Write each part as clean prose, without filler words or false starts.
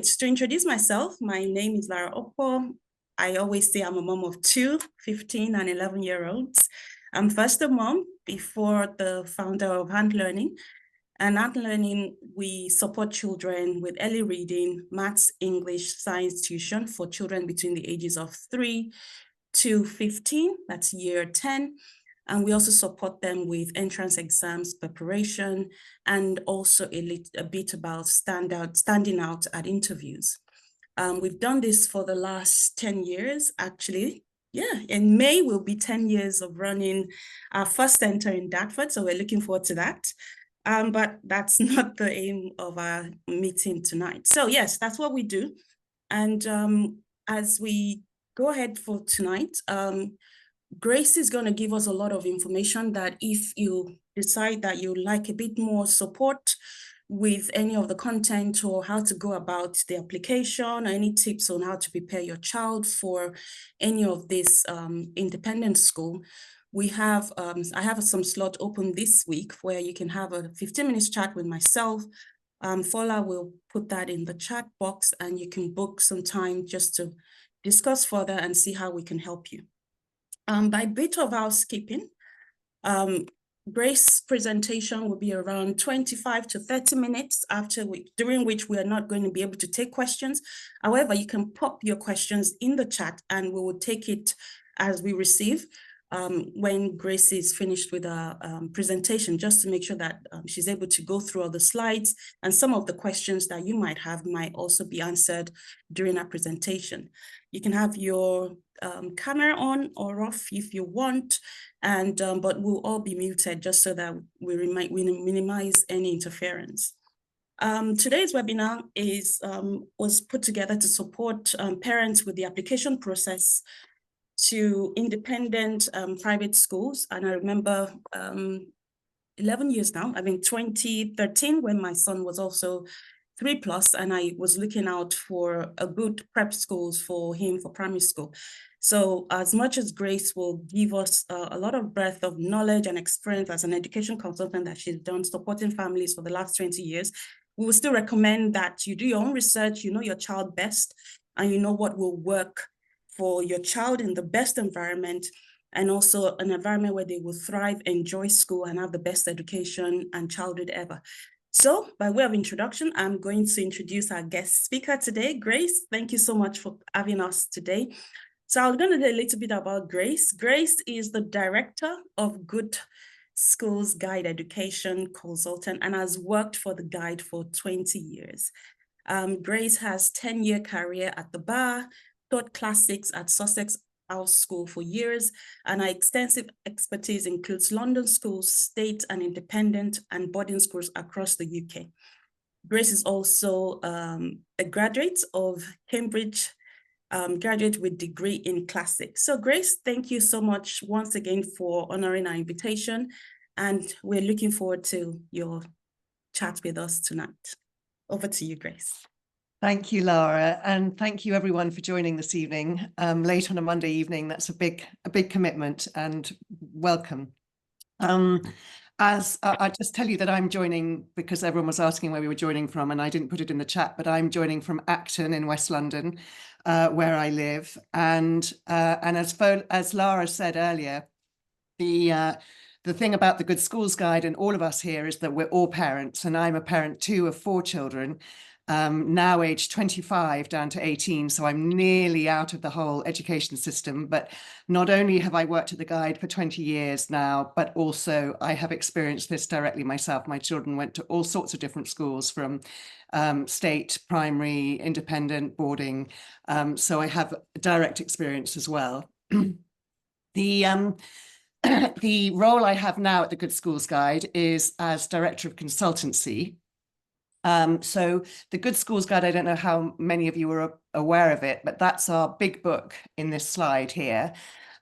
To introduce myself, my name is Lara Okpo. I always say I'm a mom of two, 15 and 11-year-olds. I'm first a mom before the founder of Hand Learning. And Hand Learning, we support children with early reading, maths, English, science tuition for children between the ages of 3 to 15, that's year 10. And we also support them with entrance exams preparation and also a bit about standing out at interviews. We've done this for the last 10 years, actually. Yeah, in May will be 10 years of running our first center in Dartford, so we're looking forward to that. But that's not the aim of our meeting tonight. So yes, that's what we do. And as we go ahead for tonight, Grace is going to give us a lot of information that if you decide that you like a bit more support with any of the content or how to go about the application or any tips on how to prepare your child for any of this independent school, we have, I have some slot open this week where you can have a 15-minute chat with myself. Fola will put that in the chat box and you can book some time just to discuss further and see how we can help you. By bit of housekeeping, Grace's presentation will be around 25 to 30 minutes during which we are not going to be able to take questions. However, you can pop your questions in the chat and we will take it as we receive when Grace is finished with our presentation, just to make sure that she's able to go through all the slides, and some of the questions that you might have might also be answered during our presentation. You can have your camera on or off if you want, and but we'll all be muted just so that we minimize any interference. Today's webinar was put together to support parents with the application process to independent private schools. And I remember 11 years now, I mean 2013, when my son was also 3+, and I was looking out for a good prep schools for him for primary school. So as much as Grace will give us a lot of breadth of knowledge and experience as an education consultant that she's done supporting families for the last 20 years, we will still recommend that you do your own research, you know your child best, and you know what will work for your child in the best environment, and also an environment where they will thrive, enjoy school, and have the best education and childhood ever. So by way of introduction, I'm going to introduce our guest speaker today, Grace. Thank you so much for having us today. So I'm going to tell a little bit about Grace. Grace is the director of Good Schools Guide Education Consultant and has worked for the Guide for 20 years. Grace has 10-year career at the bar, taught classics at Sussex House School for years, and her extensive expertise includes London schools, state and independent, and boarding schools across the UK. Grace is also a graduate of Cambridge, graduate with degree in classics. So Grace, thank you so much once again for honoring our invitation, and we're looking forward to your chat with us tonight. Over to you, Grace. Thank you, Lara, and thank you everyone for joining this evening. Late on a Monday evening, that's a big commitment, and welcome. As I just tell you that I'm joining because everyone was asking where we were joining from, and I didn't put it in the chat, but I'm joining from Acton in West London, where I live. And as Lara said earlier, the thing about the Good Schools Guide and all of us here is that we're all parents, and I'm a parent too of 4 children. Now aged 25 down to 18, so I'm nearly out of the whole education system. But not only have I worked at the Guide for 20 years now, but also I have experienced this directly myself. My children went to all sorts of different schools, from state, primary, independent, boarding. So I have direct experience as well. The role I have now at the Good Schools Guide is as Director of Consultancy. So the Good Schools Guide, I don't know how many of you are aware of it, but that's our big book in this slide here.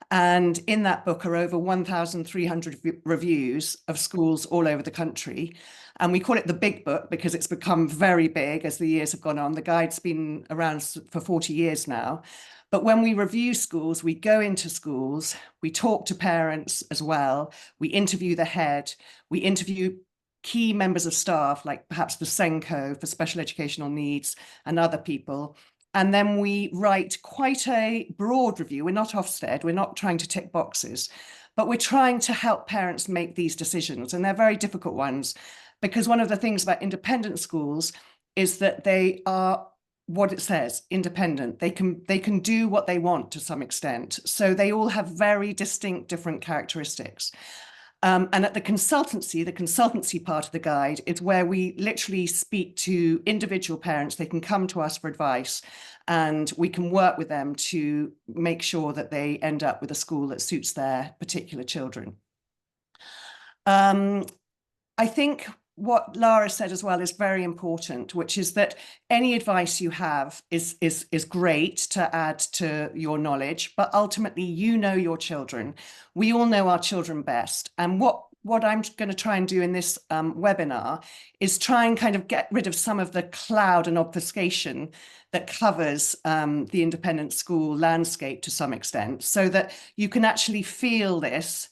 And in that book are over 1,300 reviews of schools all over the country. And we call it the big book because it's become very big as the years have gone on. The Guide's been around for 40 years now. But when we review schools, we go into schools, we talk to parents as well, we interview the head, we interview key members of staff, like perhaps the SENCO for special educational needs and other people. And then we write quite a broad review. We're not Ofsted, we're not trying to tick boxes, but we're trying to help parents make these decisions. And they're very difficult ones, because one of the things about independent schools is that they are what it says, independent. They can do what they want to some extent. So they all have very distinct, different characteristics. And at the consultancy part of the guide is where we literally speak to individual parents. They can come to us for advice, and we can work with them to make sure that they end up with a school that suits their particular children. I think what Lara said as well is very important, which is that any advice you have is great to add to your knowledge, but ultimately you know your children. We all know our children best. And what I'm going to try and do in this webinar is try and kind of get rid of some of the cloud and obfuscation that covers the independent school landscape to some extent, so that you can actually feel this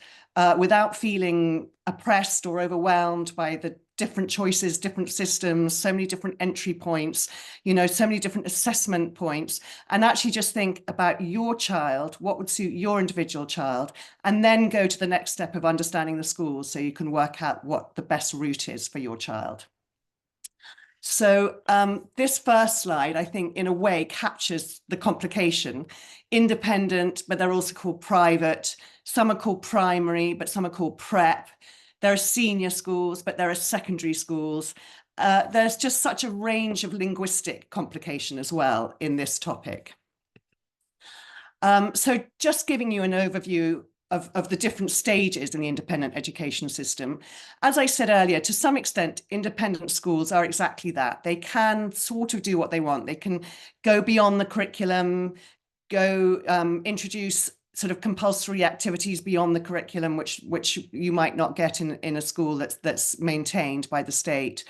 without feeling oppressed or overwhelmed by the different choices, different systems, so many different entry points, so many different assessment points, and actually just think about your child, what would suit your individual child, and then go to the next step of understanding the schools so you can work out what the best route is for your child. So this first slide, I think, in a way captures the complication. Independent, but they're also called private. Some are called primary, but some are called prep. There are senior schools, but there are secondary schools. There's just such a range of linguistic complication as well in this topic. So just giving you an overview of the different stages in the independent education system. As I said earlier, to some extent, independent schools are exactly that. They can sort of do what they want. They can go beyond the curriculum, introduce sort of compulsory activities beyond the curriculum, which you might not get in a school that's maintained by the state.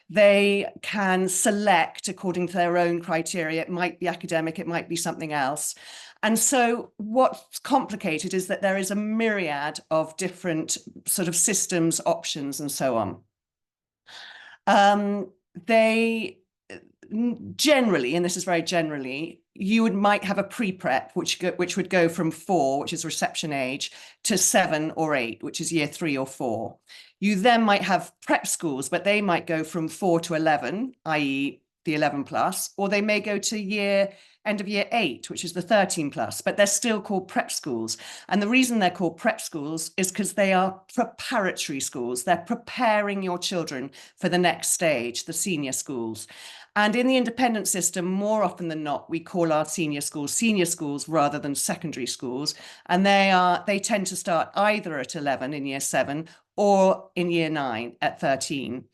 They can select according to their own criteria. It might be academic, it might be something else. And so what's complicated is that there is a myriad of different sort of systems, options, and so on. They generally, and this is very generally, you might have a pre-prep, which would go from 4, which is reception age, to 7 or 8, which is year 3 or 4. You then might have prep schools, but they might go from 4 to 11, i.e. the 11 plus, or they may go to end of year 8, which is the 13 plus, but they're still called prep schools. And the reason they're called prep schools is because they are preparatory schools. They're preparing your children for the next stage, the senior schools. And in the independent system, more often than not, we call our senior schools rather than secondary schools. And they tend to start either at 11 in year 7 or in year 9 at 13.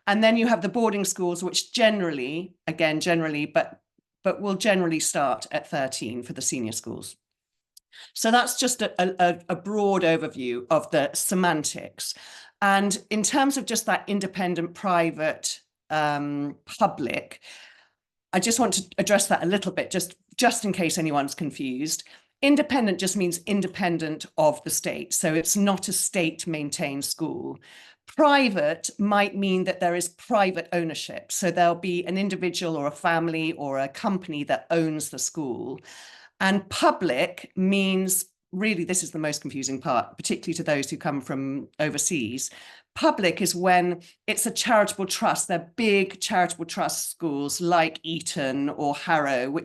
And then you have the boarding schools, which generally, but will generally start at 13 for the senior schools. So that's just a broad overview of the semantics. And in terms of just that independent, private, public, I just want to address that a little bit, just in case anyone's confused. Independent just means independent of the state. So it's not a state-maintained school. Private might mean that there is private ownership. So there'll be an individual or a family or a company that owns the school. And public means, really, this is the most confusing part, particularly to those who come from overseas. Public is when it's a charitable trust. They're big charitable trust schools like Eton or Harrow,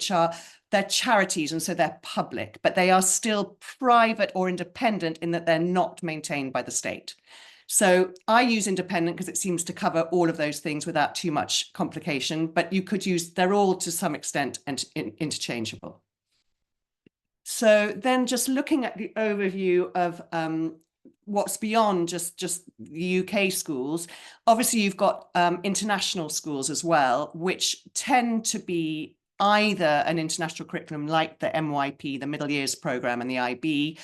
they're charities, and so they're public, but they are still private or independent in that they're not maintained by the state. So I use independent because it seems to cover all of those things without too much complication, but you could they're all to some extent interchangeable. So then just looking at the overview of what's beyond just the UK schools, obviously you've got international schools as well, which tend to be either an international curriculum like the MYP, the Middle Years Programme, and the IB,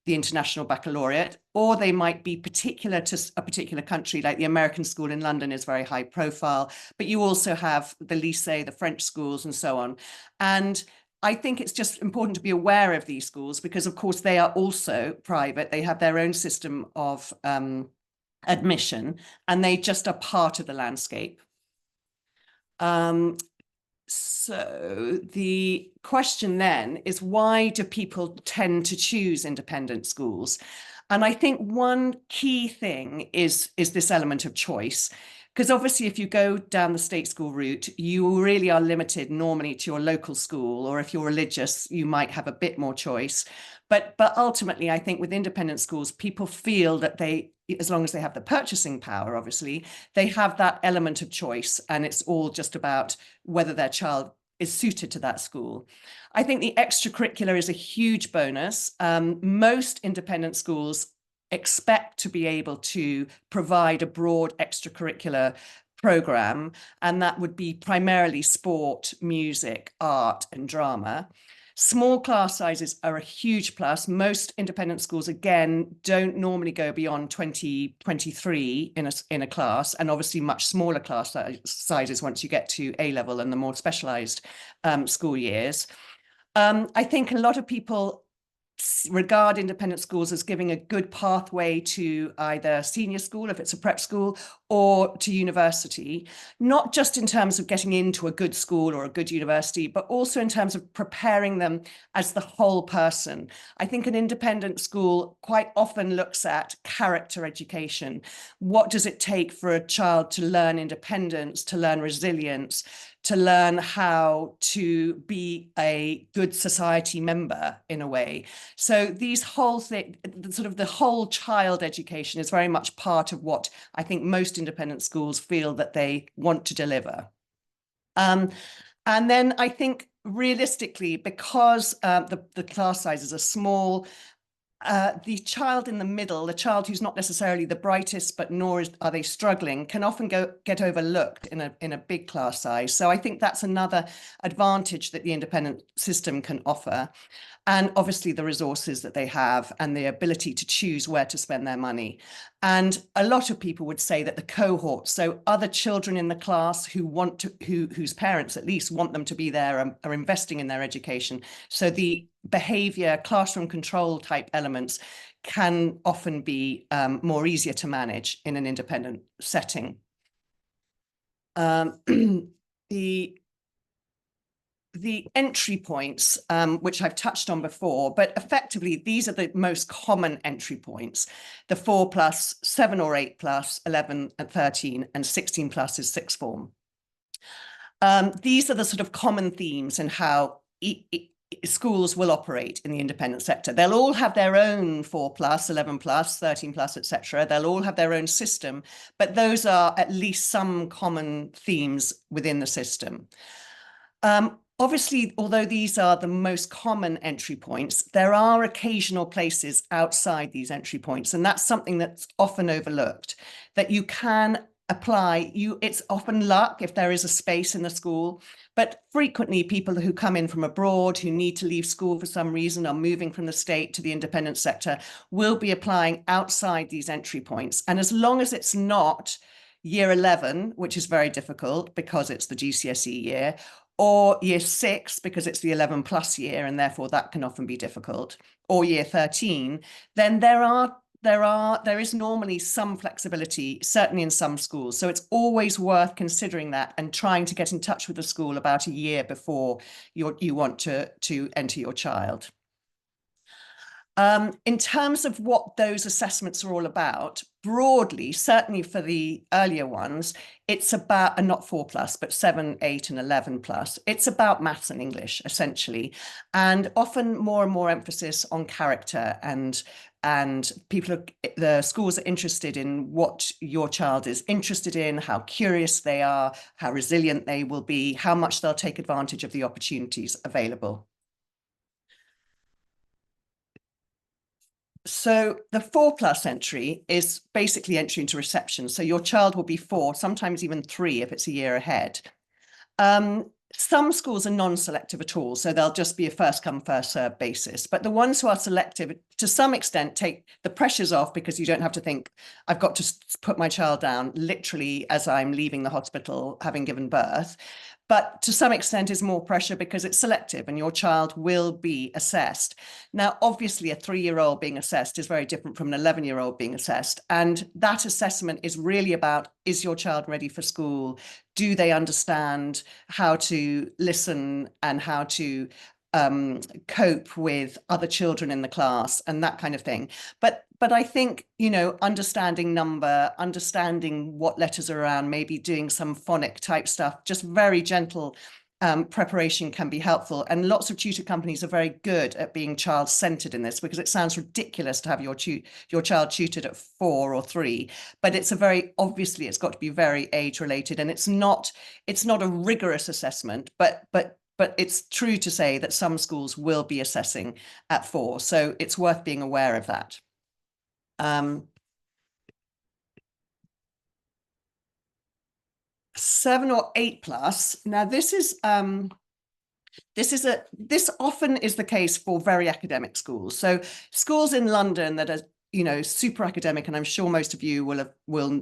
the International Baccalaureate, or they might be particular to a particular country, like the American school in London is very high profile, but you also have the lycée, the French schools, and so on. And I think it's just important to be aware of these schools because, of course, they are also private. They have their own system of admission, and they just are part of the landscape. So the question then is, why do people tend to choose independent schools? And I think one key thing is this element of choice. Because obviously, if you go down the state school route, you really are limited normally to your local school, or if you're religious, you might have a bit more choice. But ultimately, I think with independent schools, people feel that they, as long as they have the purchasing power, obviously, they have that element of choice, and it's all just about whether their child is suited to that school. I think the extracurricular is a huge bonus. Most independent schools expect to be able to provide a broad extracurricular program, and that would be primarily sport, music, art, and drama. Small class sizes are a huge plus. Most independent schools, again, don't normally go beyond 20, 23 in a class, and obviously much smaller class sizes once you get to A-level and the more specialized school years. I think a lot of people regard independent schools as giving a good pathway to either senior school, if it's a prep school, or to university, not just in terms of getting into a good school or a good university, but also in terms of preparing them as the whole person. I think an independent school quite often looks at character education. What does it take for a child to learn independence, to learn resilience, to learn how to be a good society member in a way? So these whole thing, sort of the whole child education, is very much part of what I think most independent schools feel that they want to deliver. And then I think realistically, because the class sizes are small, the child in the middle, the child who's not necessarily the brightest, but nor are they struggling, can often get overlooked in a big class size. So I think that's another advantage that the independent system can offer. And obviously the resources that they have and the ability to choose where to spend their money. And a lot of people would say that the cohort, so other children in the class who want to, whose parents at least want them to be there, are investing in their education. So the behavior, classroom control type elements can often be more easier to manage in an independent setting. The entry points, which I've touched on before, but effectively these are the most common entry points: the 4+, 7 or 8+, 11 and 13, and 16+ is sixth form. These are the sort of common themes in how schools will operate in the independent sector. They'll all have their own 4+, 11+, 13+, etc. They'll all have their own system, but those are at least some common themes within the system. Obviously, although these are the most common entry points, there are occasional places outside these entry points, and that's something that's often overlooked, that you can apply. It's often luck if there is a space in the school, but frequently people who come in from abroad, who need to leave school for some reason, are moving from the state to the independent sector, will be applying outside these entry points. And as long as it's not year 11, which is very difficult because it's the GCSE year, or year 6, because it's the 11+ year, and therefore that can often be difficult, or year 13, then there is normally some flexibility, certainly in some schools. So it's always worth considering that and trying to get in touch with the school about a year before you want to enter your child. In terms of what those assessments are all about, broadly, certainly for the earlier ones, it's about, and not 4+, but 7, 8, and 11+. It's about maths and English, essentially, and often more and more emphasis on character, and the schools are interested in what your child is interested in, how curious they are, how resilient they will be, how much they'll take advantage of the opportunities available. So the 4+ entry is basically entry into reception. So your child will be 4, sometimes even 3 if it's a year ahead. Some schools are non-selective at all, so they'll just be a first come, first served basis. But the ones who are selective, to some extent, take the pressures off, because you don't have to think, I've got to put my child down literally as I'm leaving the hospital having given birth. but to some extent is more pressure because it's selective and your child will be assessed. Now, obviously, a 3-year-old being assessed is very different from an 11-year-old being assessed. And that assessment is really about, is your child ready for school? Do they understand how to listen and how to cope with other children in the class and that kind of thing? But I think, you know, understanding number, understanding what letters are around, maybe doing some phonic type stuff, just very gentle preparation can be helpful. And lots of tutor companies are very good at being child-centered in this, because it sounds ridiculous to have your child tutored at 4 or 3, but it's obviously it's got to be very age-related, and it's not a rigorous assessment, but it's true to say that some schools will be assessing at 4, so it's worth being aware of that. 7 or 8 plus. Now, this often is the case for very academic schools. So schools in London that are, you know, super academic, and I'm sure most of you will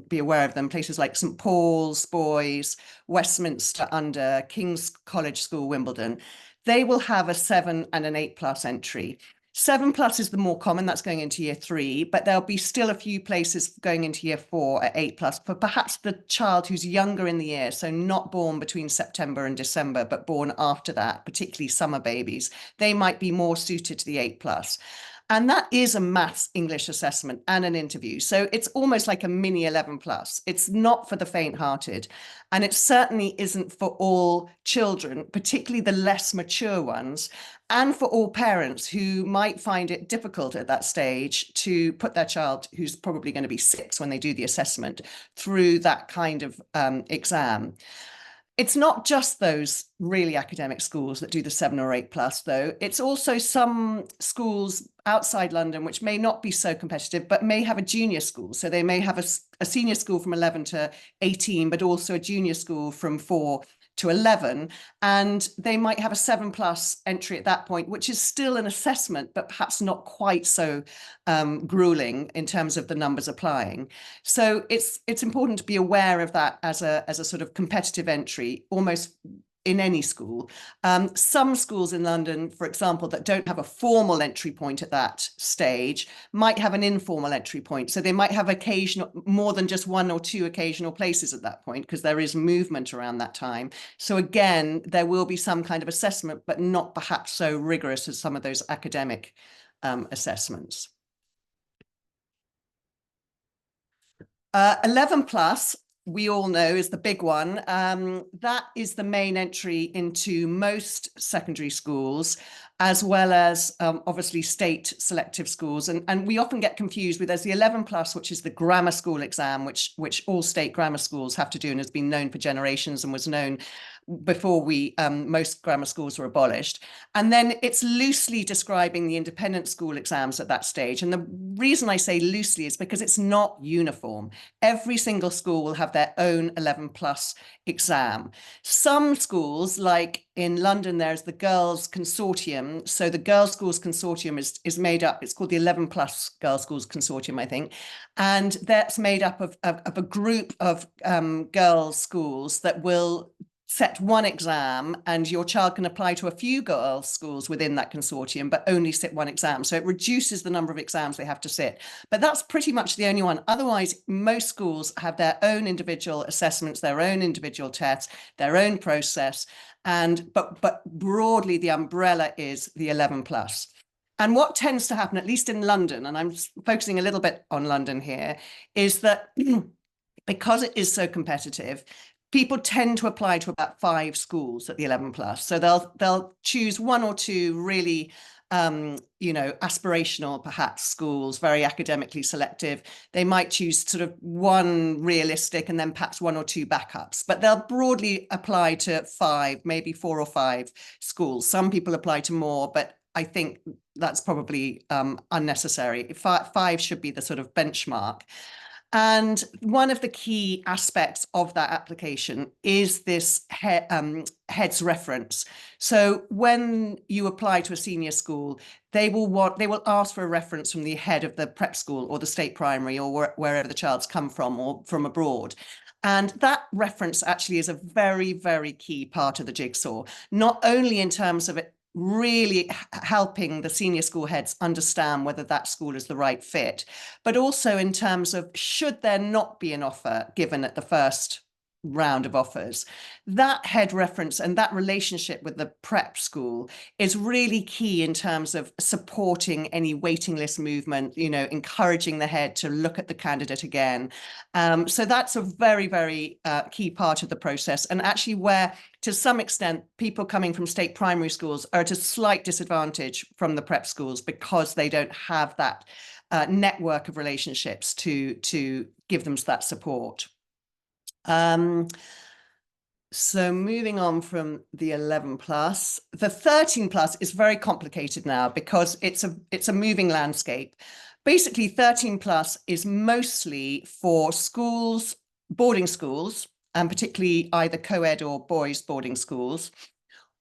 be aware of them, places like St Paul's Boys, Westminster Under, King's College School, Wimbledon, they will have a 7 and an 8 plus entry. 7 plus is the more common, that's going into year 3, but there'll be still a few places going into year 4 at 8 plus for perhaps the child who's younger in the year, so not born between September and December, but born after that, particularly summer babies. They might be more suited to the 8 plus. And that is a maths English assessment and an interview. So it's almost like a mini 11 plus. It's not for the faint-hearted. And it certainly isn't for all children, particularly the less mature ones, and for all parents who might find it difficult at that stage to put their child, who's probably going to be 6 when they do the assessment, through that kind of exam. It's not just those really academic schools that do the 7 or 8 plus, though. It's also some schools outside London which may not be so competitive, but may have a junior school. So they may have a senior school from 11 to 18, but also a junior school from 4 to 11. And they might have a 7 plus entry at that point, which is still an assessment, but perhaps not quite so grueling in terms of the numbers applying. So it's important to be aware of that as a sort of competitive entry, almost in any school. Some schools in London, for example, that don't have a formal entry point at that stage might have an informal entry point. So they might have more than just 1 or 2 occasional places at that point, because there is movement around that time. So again, there will be some kind of assessment, but not perhaps so rigorous as some of those academic assessments. 11 plus, we all know, is the big one. That is the main entry into most secondary schools, as well as obviously state selective schools. And we often get confused with, there's the 11 plus, which is the grammar school exam, which all state grammar schools have to do and has been known for generations and was known before most grammar schools were abolished. And then it's loosely describing the independent school exams at that stage. And the reason I say loosely is because it's not uniform. Every single school will have their own 11 plus exam. Some schools, like in London, there's the Girls Consortium. So the Girls Schools Consortium is made up, it's called the 11 plus Girls Schools Consortium, I think. And that's made up of a group of girls' schools that will set one exam, and your child can apply to a few girls' schools within that consortium, but only sit one exam. So it reduces the number of exams they have to sit. But that's pretty much the only one. Otherwise, most schools have their own individual assessments, their own individual tests, their own process. But broadly, the umbrella is the 11 plus. And what tends to happen, at least in London, and I'm focusing a little bit on London here, is that because it is so competitive, people tend to apply to about 5 schools at the 11 plus. So they'll choose 1 or 2 really, aspirational perhaps schools, very academically selective. They might choose sort of 1 realistic and then perhaps 1 or 2 backups, but they'll broadly apply to 5, maybe 4 or 5 schools. Some people apply to more, but I think that's probably unnecessary. 5 should be the sort of benchmark. And one of the key aspects of that application is this head's reference. So when you apply to a senior school, they will ask for a reference from the head of the prep school or the state primary or wherever the child's come from or from abroad. And that reference actually is a very, very key part of the jigsaw, not only in terms of it really helping the senior school heads understand whether that school is the right fit, but also in terms of should there not be an offer given at the first round of offers, that head reference and that relationship with the prep school is really key in terms of supporting any waiting list movement, you know, encouraging the head to look at the candidate again. So that's a very, very key part of the process, and actually where to some extent people coming from state primary schools are at a slight disadvantage from the prep schools because they don't have that network of relationships to give them that support. So moving on from the 11 plus, the 13 plus is very complicated now because it's a moving landscape. Basically, 13 plus is mostly for schools, boarding schools, and particularly either co-ed or boys boarding schools,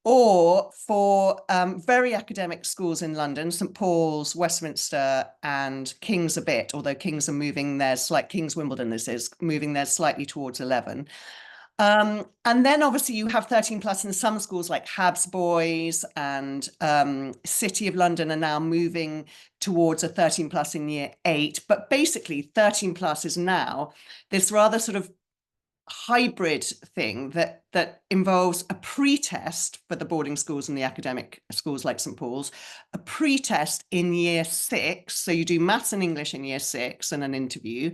or for very academic schools in London, St Paul's, Westminster, and King's a bit, although King's are moving theirs, like King's Wimbledon this is, moving theirs slightly towards 11. And then obviously you have 13 plus in some schools like Habs Boys and City of London are now moving towards a 13 plus in year 8. But basically 13 plus is now this rather sort of hybrid thing that involves a pre-test for the boarding schools and the academic schools like St Paul's, a pre-test in year 6. So you do maths and English in year 6 and an interview.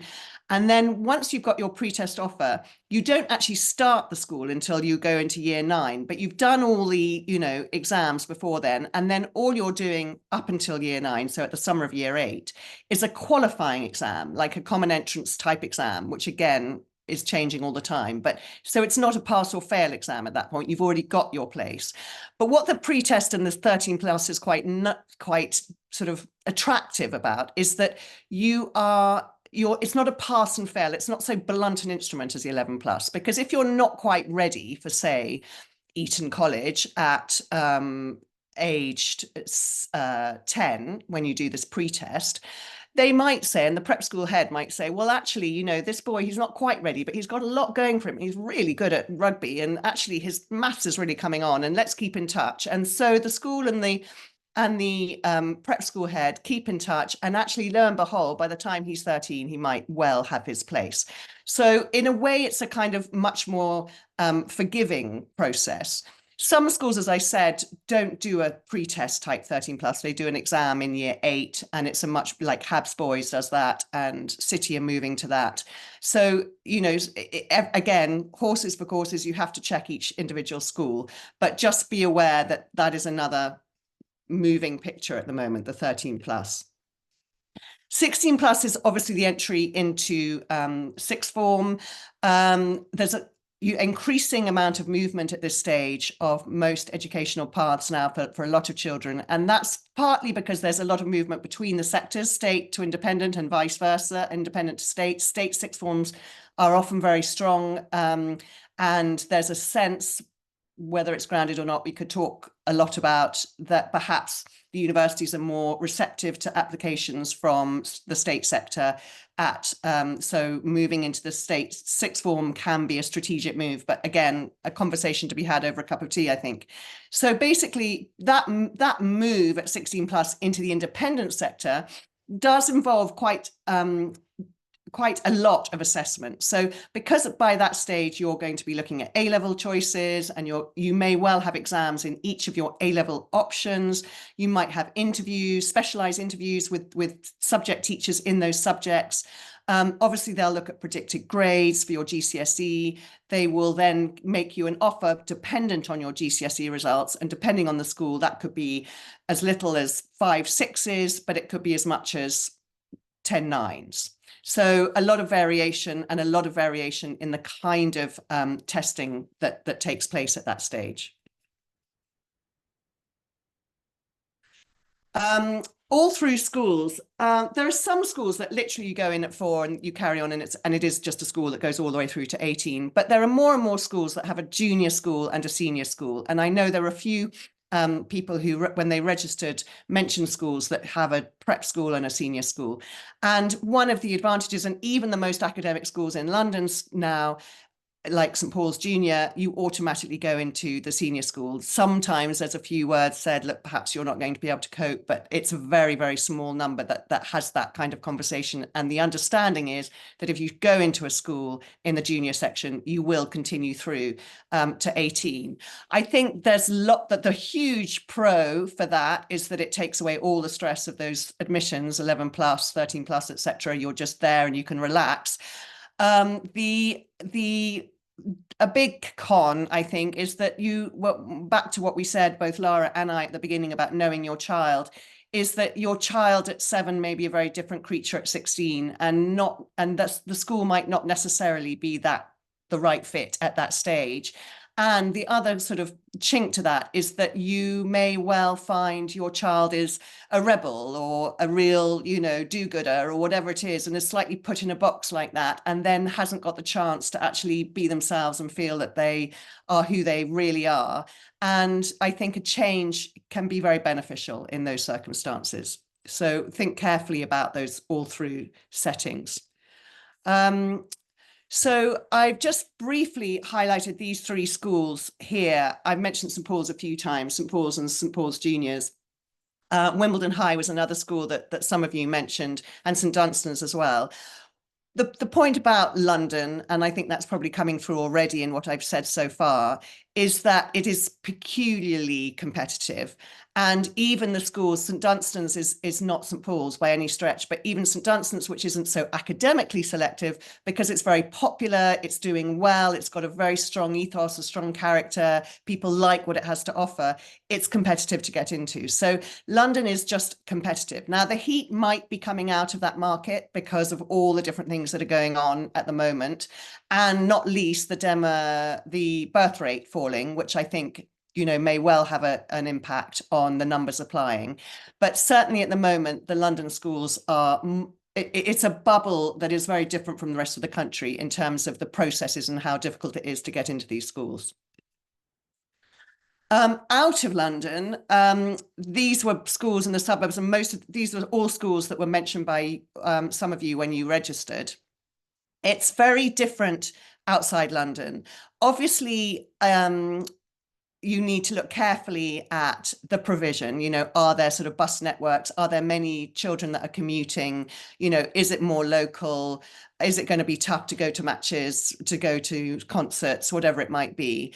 And then once you've got your pre-test offer, you don't actually start the school until you go into year 9, but you've done all the, you know, exams before then. And then all you're doing up until year 9, so at the summer of year 8, is a qualifying exam, like a common entrance type exam, which again, is changing all the time. But so it's not a pass or fail exam at that point. You've already got your place. But what the pre-test and the 13 plus is quite sort of attractive about is that it's not a pass and fail. It's not so blunt an instrument as the 11 plus, because if you're not quite ready for, say, Eton College at aged 10, when you do this pre-test, they might say, and the prep school head might say, well, actually, you know, this boy, he's not quite ready, but he's got a lot going for him. He's really good at rugby, and actually his maths is really coming on, and let's keep in touch. And so the school and the prep school head keep in touch, and actually, lo and behold, by the time he's 13, he might well have his place. So in a way, it's a kind of much more forgiving process. Some schools, as I said, don't do a pre-test type 13 plus. They do an exam in year 8, and it's a much like Habs Boys does that, and City are moving to that. So, you know, again, horses for courses, you have to check each individual school, but just be aware that that is another moving picture at the moment, the 13 plus. 16 plus is obviously the entry into sixth form. There's a increasing amount of movement at this stage of most educational paths now for a lot of children. And that's partly because there's a lot of movement between the sectors, state to independent and vice versa, independent to state. State sixth forms are often very strong. And there's a sense, whether it's grounded or not, we could talk a lot about that perhaps the universities are more receptive to applications from the state sector so moving into the state sixth form can be a strategic move, but again, a conversation to be had over a cup of tea, I think. So basically that move at 16 plus into the independent sector does involve quite a lot of assessment. So because by that stage, you're going to be looking at A-level choices, and you may well have exams in each of your A-level options. You might have interviews, specialized interviews with subject teachers in those subjects. Obviously, they'll look at predicted grades for your GCSE. They will then make you an offer dependent on your GCSE results. And depending on the school, that could be as little as 5 6s, but it could be as much as 10 9s. So a lot of variation, and a lot of variation in the kind of testing that takes place at that stage. All through schools, there are some schools that literally you go in at 4 and you carry on, and it is just a school that goes all the way through to 18. But there are more and more schools that have a junior school and a senior school. And I know there are a few people who, when they registered, mentioned schools that have a prep school and a senior school. And one of the advantages, and even the most academic schools in London now, like St Paul's Junior, you automatically go into the senior school. Sometimes there's a few words said, look, perhaps you're not going to be able to cope, but it's a very, very small number that has that kind of conversation. And the understanding is that if you go into a school in the junior section, you will continue through to 18. I think there's the huge pro for that is that it takes away all the stress of those admissions, 11 plus, 13 plus, etc. You're just there and you can relax. A big con, I think, is that back to what we said, both Lara and I at the beginning about knowing your child, is that your child at 7 may be a very different creature at 16, and that's the school might not necessarily be the right fit at that stage. And the other sort of chink to that is that you may well find your child is a rebel or a real, do-gooder or whatever it is, and is slightly put in a box like that, and then hasn't got the chance to actually be themselves and feel that they are who they really are. And I think a change can be very beneficial in those circumstances. So think carefully about those all through settings. So I've just briefly highlighted these 3 schools here. I've mentioned St Paul's a few times, St Paul's and St Paul's Juniors. Wimbledon High was another school that some of you mentioned, and St Dunstan's as well. The point about London, and I think that's probably coming through already in what I've said so far, is that it is peculiarly competitive. And even the schools, St Dunstan's is not St Paul's by any stretch, but even St Dunstan's, which isn't so academically selective, because it's very popular, it's doing well, it's got a very strong ethos, a strong character, people like what it has to offer, it's competitive to get into. So London is just competitive. Now, the heat might be coming out of that market because of all the different things that are going on at the moment, and not least the birth rate falling, which I think may well have an impact on the numbers applying. But certainly at the moment, the London schools it's a bubble that is very different from the rest of the country in terms of the processes and how difficult it is to get into these schools. Out of London, these were schools in the suburbs, and these were all schools that were mentioned by some of you when you registered. It's very different outside London. Obviously, you need to look carefully at the provision. Are there sort of bus networks? Are there many children that are commuting? Is it more local? Is it going to be tough to go to matches, to go to concerts, whatever it might be?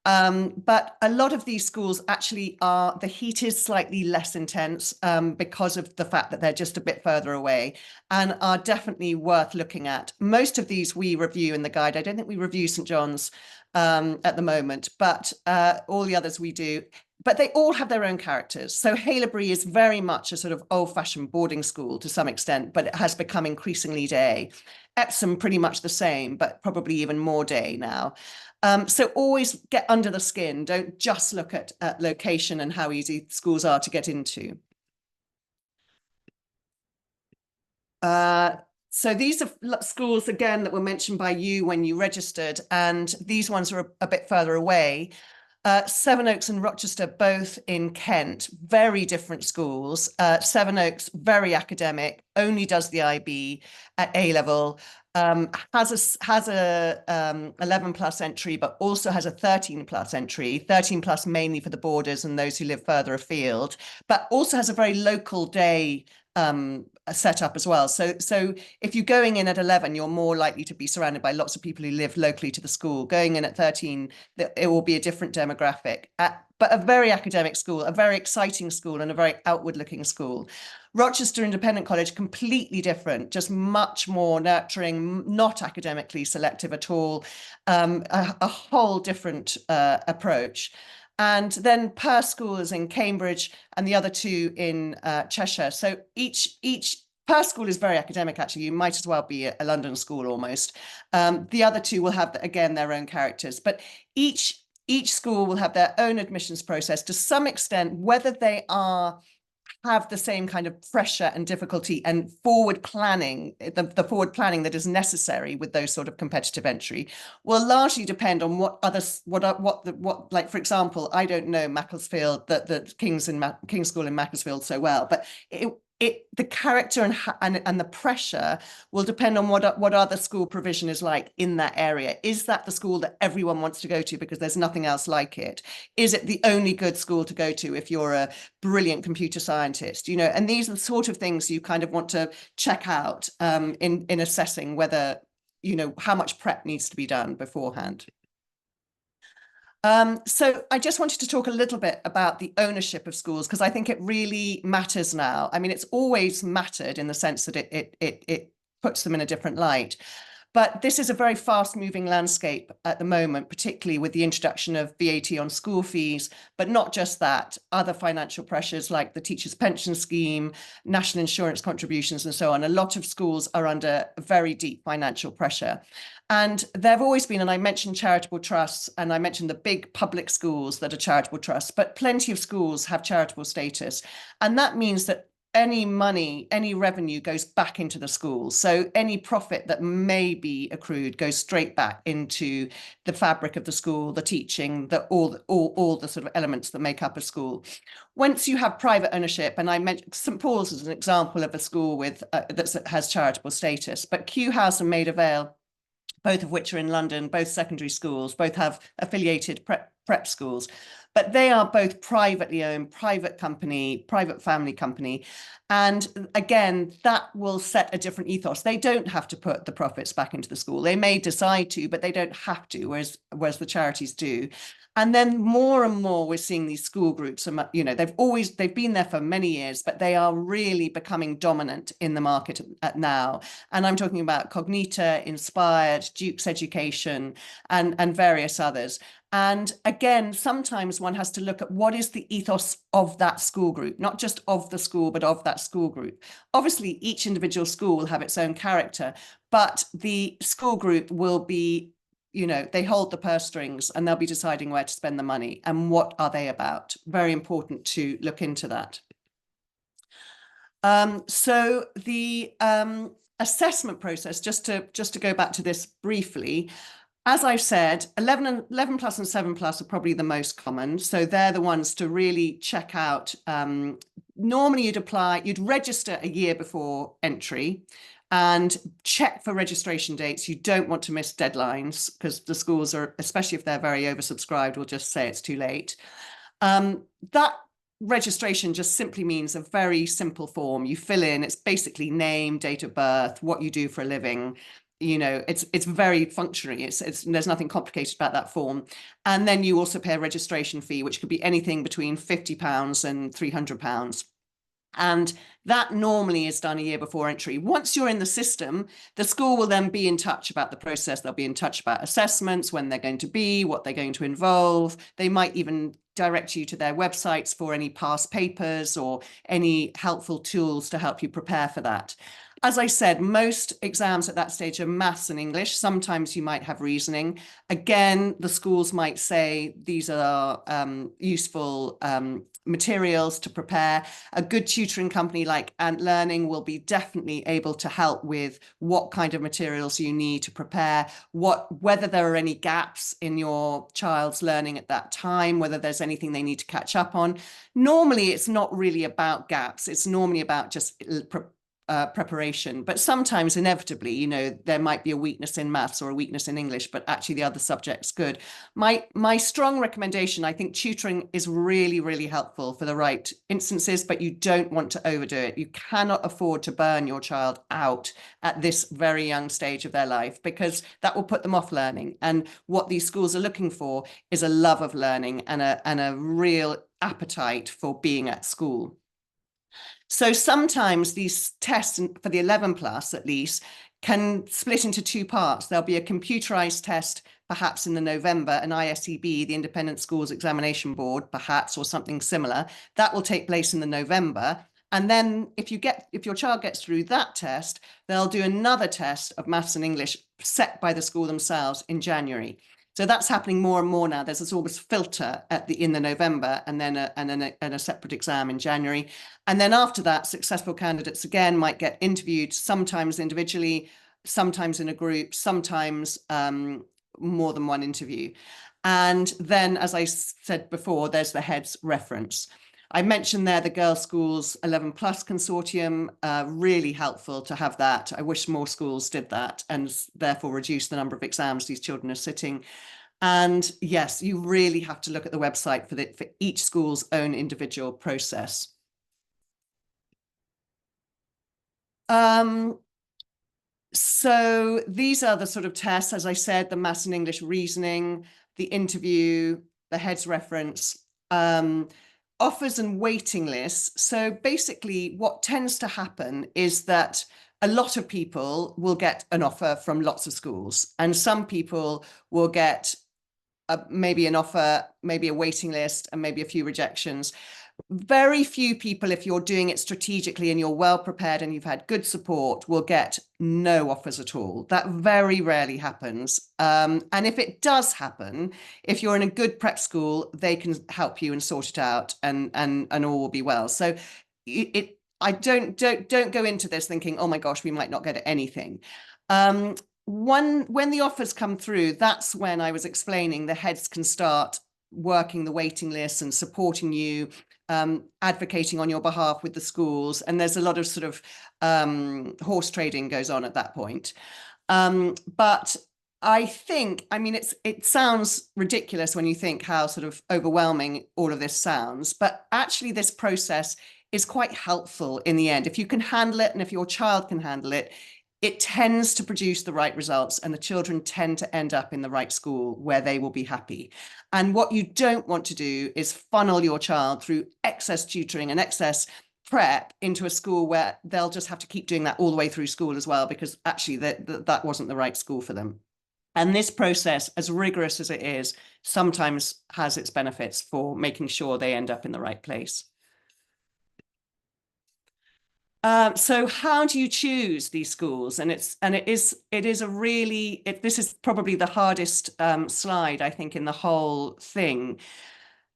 But a lot of these schools actually the heat is slightly less intense because of the fact that they're just a bit further away, and are definitely worth looking at. Most of these we review in the guide. I don't think we review St John's at the moment, but all the others we do. But they all have their own characters. So Haileybury is very much a sort of old-fashioned boarding school to some extent, but it has become increasingly day. Epsom pretty much the same, but probably even more day now. So always get under the skin. Don't just look at location and how easy schools are to get into. So these are schools, again, that were mentioned by you when you registered, and these ones are a bit further away. Sevenoaks and Rochester, both in Kent, very different schools. Sevenoaks, very academic, only does the IB at A level, has a 11 plus entry, but also has a 13 plus entry, 13 plus mainly for the boarders and those who live further afield, but also has a very local day set up as well. So if you're going in at 11, you're more likely to be surrounded by lots of people who live locally to the school. Going in at 13, it will be a different demographic, but a very academic school, a very exciting school, and a very outward looking school. Rochester Independent College, completely different, just much more nurturing, not academically selective at all, a whole different approach. And then Perth School is in Cambridge, and the other 2 in Cheshire. So each Perth School is very academic, actually. You might as well be a London school almost. The other 2 will have, again, their own characters. But each school will have their own admissions process to some extent. Whether they have the same kind of pressure and difficulty and forward planning, the forward planning that is necessary with those sort of competitive entry will largely depend on what others, like, for example, I don't know Macclesfield, the King's School in Macclesfield so well, but the character and the pressure will depend on what other school provision is like in that area. Is that the school that everyone wants to go to because there's nothing else like it? Is it the only good school to go to if you're a brilliant computer scientist? You know, and these are the sort of things you kind of want to check out in assessing whether, you know, how much prep needs to be done beforehand. So I just wanted to talk a little bit about the ownership of schools, because I think it really matters now. I mean, it's always mattered in the sense that it puts them in a different light. But this is a very fast-moving landscape at the moment, particularly with the introduction of VAT on school fees, but not just that, other financial pressures like the teachers' pension scheme, national insurance contributions, and so on. A lot of schools are under very deep financial pressure. And there have always been, and I mentioned charitable trusts, and I mentioned the big public schools that are charitable trusts, but plenty of schools have charitable status. And that means that any money, any revenue goes back into the schools. So any profit that may be accrued goes straight back into the fabric of the school, the teaching, all the sort of elements that make up a school. Once you have private ownership, and I mentioned St Paul's as an example of a school with that has charitable status, but Kew House and Maida Vale, both of which are in London, both secondary schools, both have affiliated prep schools, but they are both privately owned, private company, private family company. And again, that will set a different ethos. They don't have to put the profits back into the school. They may decide to, but they don't have to, whereas the charities do. And then more and more, we're seeing these school groups, you know, they've been there for many years, but they are really becoming dominant in the market now. And I'm talking about Cognita, Inspired, Duke's Education, and various others. And again, sometimes one has to look at what is the ethos of that school group, not just of the school, but of that school group. Obviously, each individual school will have its own character, but the school group will be, you know, they hold the purse strings and they'll be deciding where to spend the money and what are they about. Very important to look into that. So the assessment process, just to go back to this briefly, as I've said, 11 plus and 7 plus are probably the most common. So they're the ones to really check out. Normally you'd register a year before entry and check for registration dates. You don't want to miss deadlines because the schools are, especially if they're very oversubscribed, will just say it's too late. That registration just simply means a very simple form. You fill in, it's basically name, date of birth, what you do for a living. You know, it's very functionary. There's nothing complicated about that form. And then you also pay a registration fee, which could be anything between £50 and £300. And that normally is done a year before entry. Once you're in the system, the school will then be in touch about the process. They'll be in touch about assessments, when they're going to be, what they're going to involve. They might even direct you to their websites for any past papers or any helpful tools to help you prepare for that. As I said, most exams at that stage are maths and English. Sometimes you might have reasoning. Again, the schools might say these are useful materials to prepare. A good tutoring company like Ant Learning will be definitely able to help with what kind of materials you need to prepare, whether there are any gaps in your child's learning at that time, whether there's anything they need to catch up on. Normally, it's not really about gaps. It's normally about just preparation, but sometimes inevitably, you know, there might be a weakness in maths or a weakness in English, but actually the other subject's good. My strong recommendation, I think tutoring is really, really helpful for the right instances, but you don't want to overdo it. You cannot afford to burn your child out at this very young stage of their life, because that will put them off learning. And what these schools are looking for is a love of learning and a real appetite for being at school. So sometimes these tests for the 11 plus at least can split into two parts. There'll be a computerized test, perhaps in the November, an ISEB, the Independent Schools Examination Board, perhaps, or something similar. That will take place in the November. And then if your child gets through that test, they'll do another test of maths and English set by the school themselves in January. So that's happening more and more now. There's this almost filter in the November, and then a separate exam in January. And then after that, successful candidates again might get interviewed, sometimes individually, sometimes in a group, sometimes more than one interview. And then, as I said before, there's the heads reference. I mentioned there the Girls' Schools 11 Plus Consortium, really helpful to have that. I wish more schools did that and therefore reduce the number of exams these children are sitting. And yes, you really have to look at the website for each school's own individual process. So these are the sort of tests, as I said, the maths and English reasoning, the interview, the heads reference, offers and waiting lists. So basically what tends to happen is that a lot of people will get an offer from lots of schools, and some people will get maybe an offer, maybe a waiting list, and maybe a few rejections. Very few people, if you're doing it strategically and you're well prepared and you've had good support, will get no offers at all. That very rarely happens. And if it does happen, if you're in a good prep school, they can help you and sort it out, and all will be well. So I don't go into this thinking, oh my gosh, we might not get anything. When the offers come through, that's when I was explaining the heads can start working the waiting lists and supporting you, advocating on your behalf with the schools. And there's a lot of sort of horse trading goes on at that point. But I think, I mean, it sounds ridiculous when you think how sort of overwhelming all of this sounds, but actually this process is quite helpful in the end. If you can handle it, and if your child can handle it, it tends to produce the right results, and the children tend to end up in the right school where they will be happy. And what you don't want to do is funnel your child through excess tutoring and excess prep into a school where they'll just have to keep doing that all the way through school as well, because actually that wasn't the right school for them. And this process, as rigorous as it is, sometimes has its benefits for making sure they end up in the right place. So how do you choose these schools? And this is probably the hardest slide, I think, in the whole thing.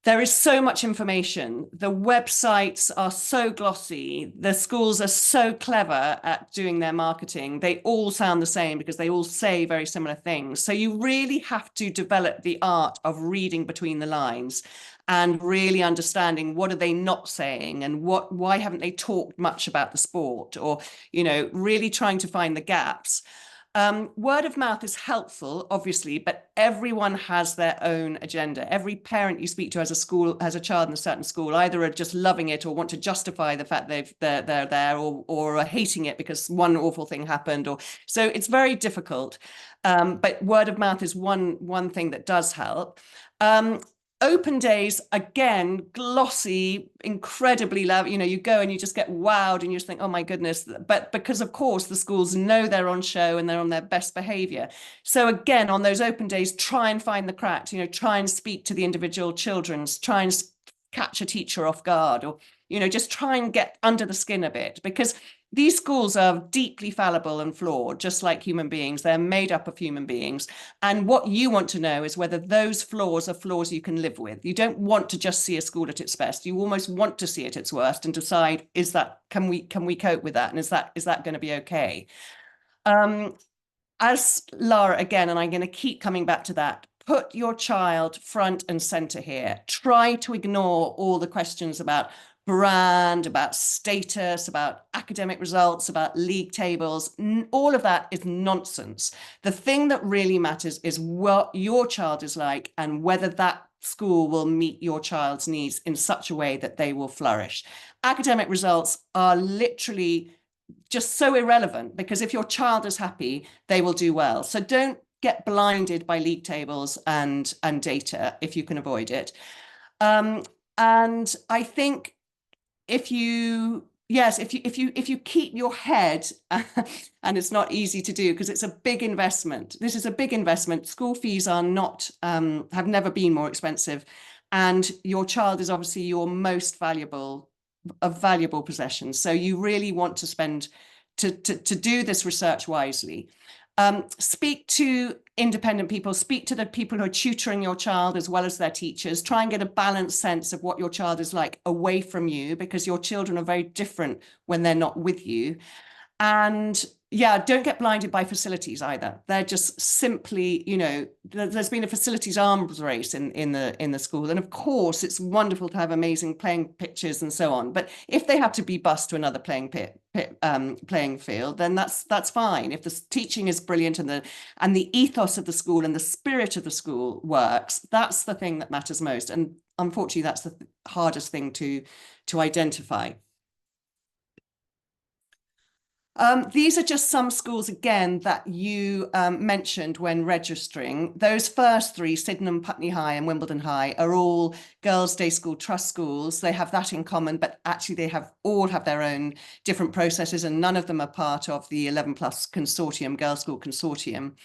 There is so much information. The websites are so glossy. The schools are so clever at doing their marketing. They all sound the same because they all say very similar things. So you really have to develop the art of reading between the lines and really understanding what are they not saying, and why haven't they talked much about the sport, or, you know, really trying to find the gaps. Word of mouth is helpful, obviously, but everyone has their own agenda. Every parent you speak to has a child in a certain school, either are just loving it or want to justify the fact they're there, or are hating it because one awful thing happened. So it's very difficult. But word of mouth is one thing that does help. Open days, again, glossy, incredibly loud. You know, you go and you just get wowed and you just think, oh my goodness. But because, of course, the schools know they're on show and they're on their best behavior. So again, on those open days, try and find the cracks, you know, try and speak to the individual children, try and catch a teacher off guard, or, you know, just try and get under the skin a bit, because these schools are deeply fallible and flawed, just like human beings. They're made up of human beings. And what you want to know is whether those flaws are flaws you can live with. You don't want to just see a school at its best. You almost want to see it at its worst and decide, can we cope with that? And is that going to be okay? As Lara, again, and I'm going to keep coming back to that, put your child front and center here. Try to ignore all the questions about brand, about status, about academic results, about league tables. All of that is nonsense. The thing that really matters is what your child is like and whether that school will meet your child's needs in such a way that they will flourish. Academic results are literally just so irrelevant, because if your child is happy, they will do well. So don't get blinded by league tables and data if you can avoid it. And I think if you keep your head, and it's not easy to do because it's a big investment. This is a big investment. School fees are not, have never been more expensive. And your child is obviously your most valuable possession. So you really want to spend, to do this research wisely. Speak to independent people, speak to the people who are tutoring your child as well as their teachers. Try and get a balanced sense of what your child is like away from you, because your children are very different when they're not with you. And yeah, don't get blinded by facilities either. They're just simply, you know, there's been a facilities arms race in the school. And of course, it's wonderful to have amazing playing pitches and so on. But if they have to be bused to another playing field, then that's fine. If the teaching is brilliant and the ethos of the school and the spirit of the school works, that's the thing that matters most. And unfortunately, that's the hardest thing to identify. These are just some schools, again, that you mentioned when registering. Those first three, Sydenham, Putney High and Wimbledon High, are all Girls' Day School Trust schools. They have that in common, but actually they all have their own different processes, and none of them are part of the 11 Plus Consortium, Girls' School Consortium.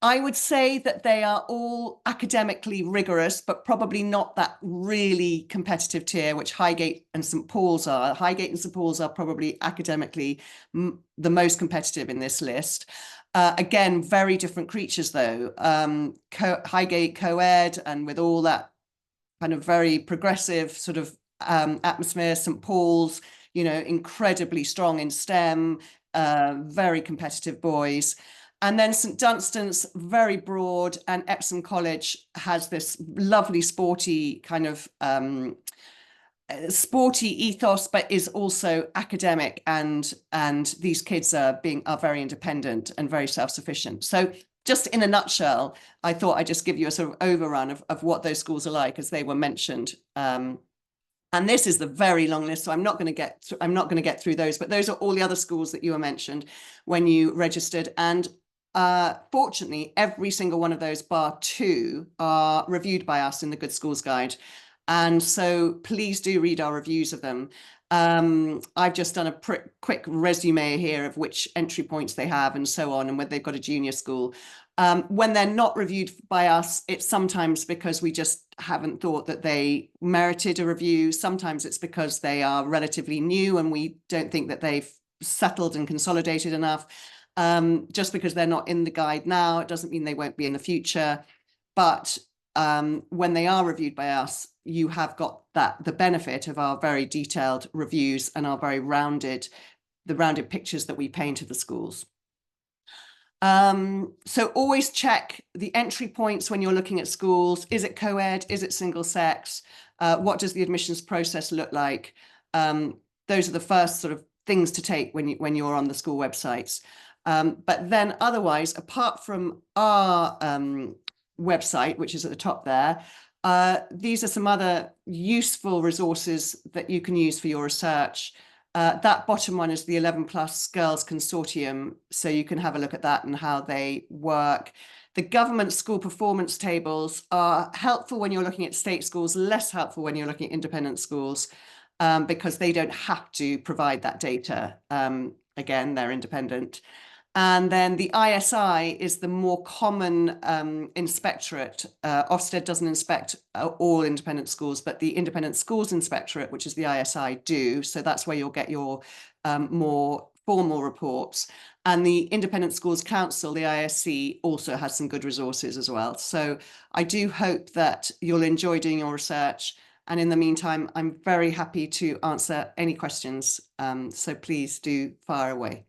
I would say that they are all academically rigorous, but probably not that really competitive tier, which Highgate and St Paul's are. Highgate and St Paul's are probably academically the most competitive in this list. Again, very different creatures though. Highgate co-ed, and with all that kind of very progressive sort of atmosphere. St Paul's, you know, incredibly strong in STEM, very competitive boys. And then St Dunstan's, very broad, and Epsom College has this lovely sporty kind of sporty ethos, but is also academic, and these kids are very independent and very self-sufficient. So just in a nutshell, I thought I'd just give you a sort of overrun of what those schools are like, as they were mentioned. And this is the very long list, so I'm not going to get through those, but those are all the other schools that you were mentioned when you registered. And fortunately, every single one of those, bar 2, are reviewed by us in the Good Schools Guide. And so please do read our reviews of them. I've just done a quick resume here of which entry points they have and so on, and whether they've got a junior school. When they're not reviewed by us, it's sometimes because we just haven't thought that they merited a review. Sometimes it's because they are relatively new and we don't think that they've settled and consolidated enough. Just because they're not in the guide now, it doesn't mean they won't be in the future. But when they are reviewed by us, you have got the benefit of our very detailed reviews and our very rounded pictures that we paint of the schools. So always check the entry points when you're looking at schools. Is it co-ed? Is it single sex? What does the admissions process look like? Those are the first sort of things to take when you're on the school websites. But then otherwise, apart from our website, which is at the top there, these are some other useful resources that you can use for your research. That bottom one is the 11 Plus Girls Consortium, so you can have a look at that and how they work. The government school performance tables are helpful when you're looking at state schools, less helpful when you're looking at independent schools, because they don't have to provide that data. Again, they're independent. And then the ISI is the more common inspectorate. Ofsted doesn't inspect all independent schools, but the Independent Schools Inspectorate, which is the ISI, do. So that's where you'll get your more formal reports. And the Independent Schools Council, the ISC, also has some good resources as well. So I do hope that you'll enjoy doing your research. And in the meantime, I'm very happy to answer any questions. So please do fire away.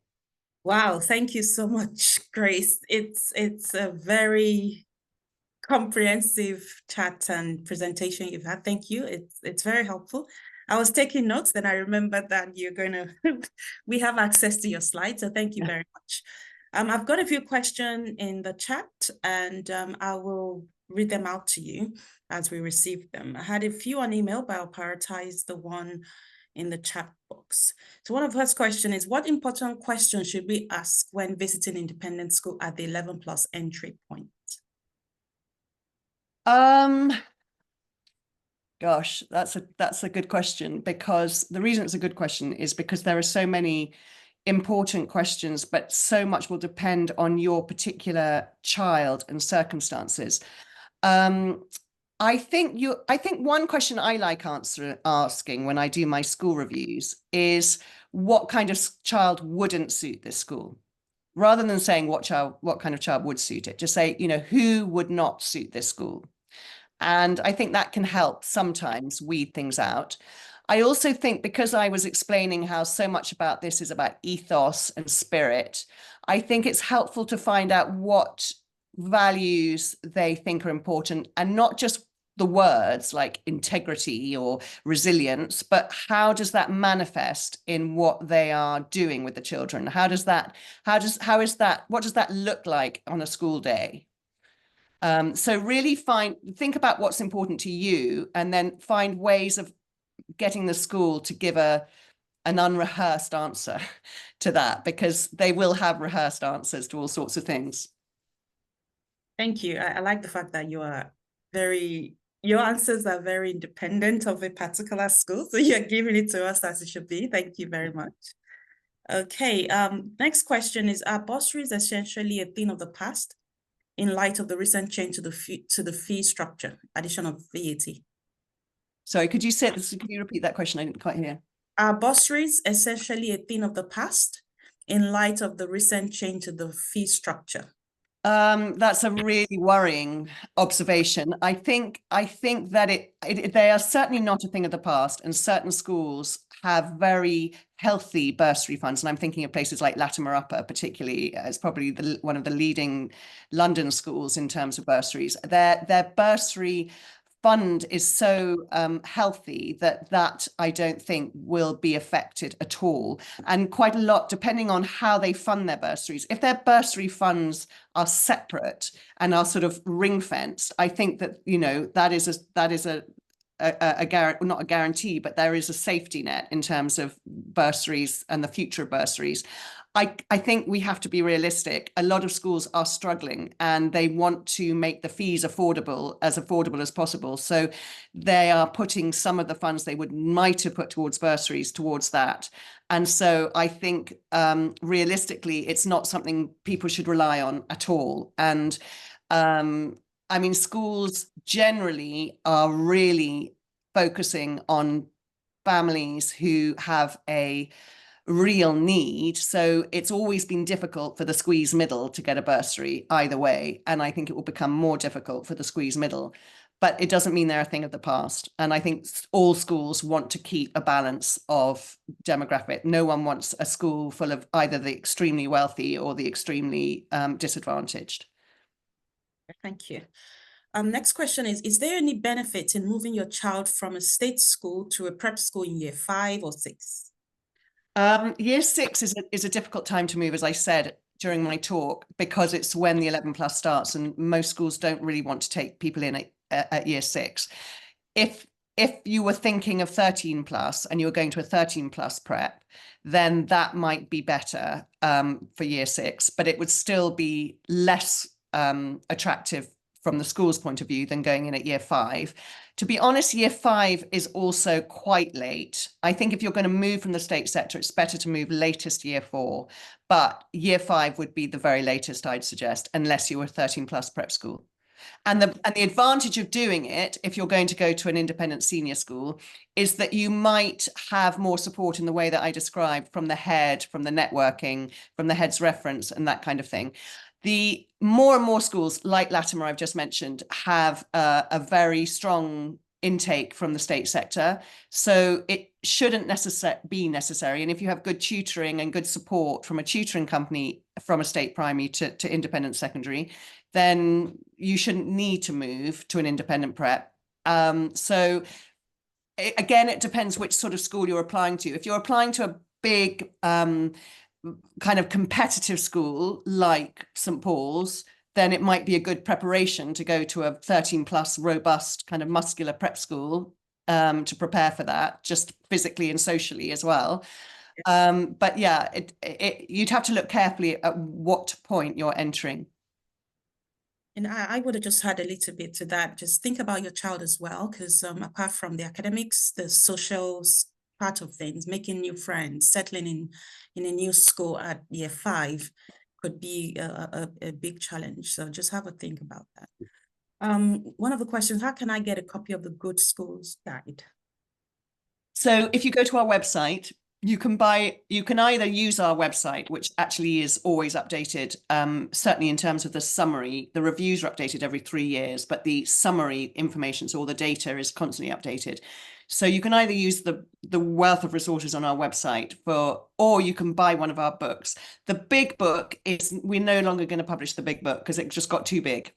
Wow, thank you so much, Grace. It's a very comprehensive chat and presentation you've had. Thank you. It's very helpful. I was taking notes, then I remembered that you're going to, we have access to your slides, so thank you very much. I've got a few questions in the chat, and I will read them out to you as we receive them. I had a few on email, but I'll prioritize the one in the chat box. So one of the first question is, what important questions should we ask when visiting independent school at the 11 Plus entry point? Gosh, that's a good question, because the reason it's a good question is because there are so many important questions, but so much will depend on your particular child and circumstances. I think one question I like asking when I do my school reviews is, what kind of child wouldn't suit this school? rather than saying what kind of child would suit it, just say, who would not suit this school? And I think that can help sometimes weed things out. I also think, because I was explaining how so much about this is about ethos and spirit, I think it's helpful to find out what values they think are important, and not just the words like integrity or resilience, but how does that manifest in what they are doing with the children? What does that look like on a school day? So really think about what's important to you, and then find ways of getting the school to give an unrehearsed answer to that, because they will have rehearsed answers to all sorts of things. Thank you. I like the fact that your answers are very independent of a particular school. So you're giving it to us as it should be. Thank you very much. Okay. Next question is, are bursaries essentially a thing of the past in light of the recent change to the fee structure, addition of VAT? Sorry, could you repeat that question? I didn't quite hear. Are bursaries essentially a thing of the past in light of the recent change to the fee structure? That's a really worrying observation. I think that they are certainly not a thing of the past, and certain schools have very healthy bursary funds. And I'm thinking of places like Latimer Upper, particularly, as probably one of the leading London schools in terms of bursaries. Their bursary fund is so healthy that I don't think will be affected at all. And quite a lot, depending on how they fund their bursaries. If their bursary funds are separate and are sort of ring fenced, I think that, that is not a guarantee, but there is a safety net in terms of bursaries and the future of bursaries. I think we have to be realistic. A lot of schools are struggling, and they want to make the fees affordable as possible. So they are putting some of the funds they might have put towards bursaries towards that. And so I think realistically, it's not something people should rely on at all. And I mean, schools generally are really focusing on families who have a real need. So it's always been difficult for the squeeze middle to get a bursary either way. And I think it will become more difficult for the squeeze middle. But it doesn't mean they're a thing of the past. And I think all schools want to keep a balance of demographic. No one wants a school full of either the extremely wealthy or the extremely disadvantaged. Thank you. Next question is there any benefit in moving your child from a state school to a prep school in year 5 or 6? Year 6 is a difficult time to move, as I said during my talk, because it's when the 11 plus starts, and most schools don't really want to take people in at year 6. If you were thinking of 13 plus and you were going to a 13 plus prep, then that might be better for year 6, but it would still be less attractive from the school's point of view than going in at year 5. To be honest, year 5 is also quite late. I think if you're going to move from the state sector, it's better to move latest year 4, but year 5 would be the very latest, I'd suggest, unless you were 13 plus prep school. And the advantage of doing it, if you're going to go to an independent senior school, is that you might have more support in the way that I described, from the head, from the networking, from the head's reference, and that kind of thing. The more and more schools, like Latimer I've just mentioned, have a very strong intake from the state sector. So it shouldn't be necessary. And if you have good tutoring and good support from a tutoring company from a state primary to independent secondary, then you shouldn't need to move to an independent prep. So again, it depends which sort of school you're applying to. If you're applying to a big kind of competitive school like St. Paul's, then it might be a good preparation to go to a 13 plus robust kind of muscular prep school to prepare for that, just physically and socially as well. But yeah, you'd have to look carefully at what point you're entering. And I would have just had a little bit to that. Just think about your child as well, because apart from the academics, the social part of things, making new friends, settling in a new school at year 5 could be a big challenge. So just have a think about that. One of the questions, how can I get a copy of the Good Schools Guide? So if you go to our website, You can either use our website, which actually is always updated, certainly in terms of the summary. The reviews are updated every 3 years, but the summary information, so all the data is constantly updated. So you can either use the wealth of resources on our website or you can buy one of our books. The big book is, we're no longer going to publish the big book because it just got too big.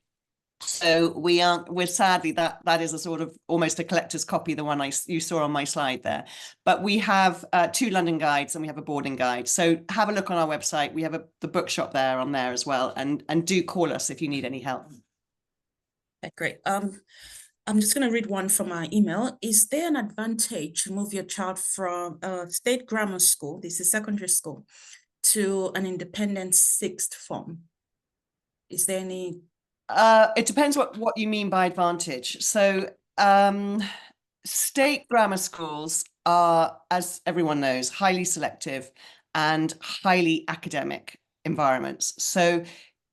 So we're sadly, that is a sort of almost a collector's copy, the one you saw on my slide there. But we have 2 London guides and we have a boarding guide. So have a look on our website. We have the bookshop there on there as well. And do call us if you need any help. Okay, great. I'm just going to read one from our email. Is there an advantage to move your child from a state grammar school, this is secondary school, to an independent 6th form? Is there any? It depends what you mean by advantage. So state grammar schools are, as everyone knows, highly selective and highly academic environments. So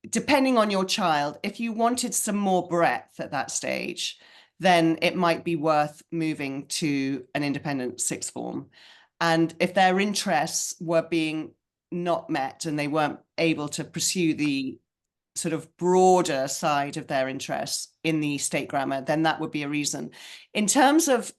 depending on your child, if you wanted some more breadth at that stage, then it might be worth moving to an independent 6th form. And if their interests were being not met and they weren't able to pursue the sort of broader side of their interests in the state grammar, then that would be a reason. In terms of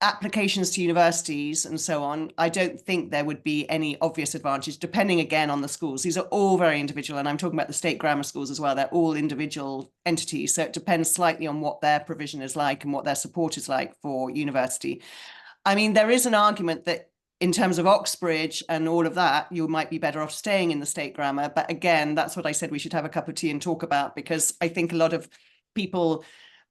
applications to universities and so on, I don't think there would be any obvious advantage, depending again on the schools. These are all very individual, and I'm talking about the state grammar schools as well. They're all individual entities, so it depends slightly on what their provision is like and what their support is like for university. I mean, there is an argument that in terms of Oxbridge and all of that, you might be better off staying in the state grammar. But again, that's what I said we should have a cup of tea and talk about, because I think a lot of people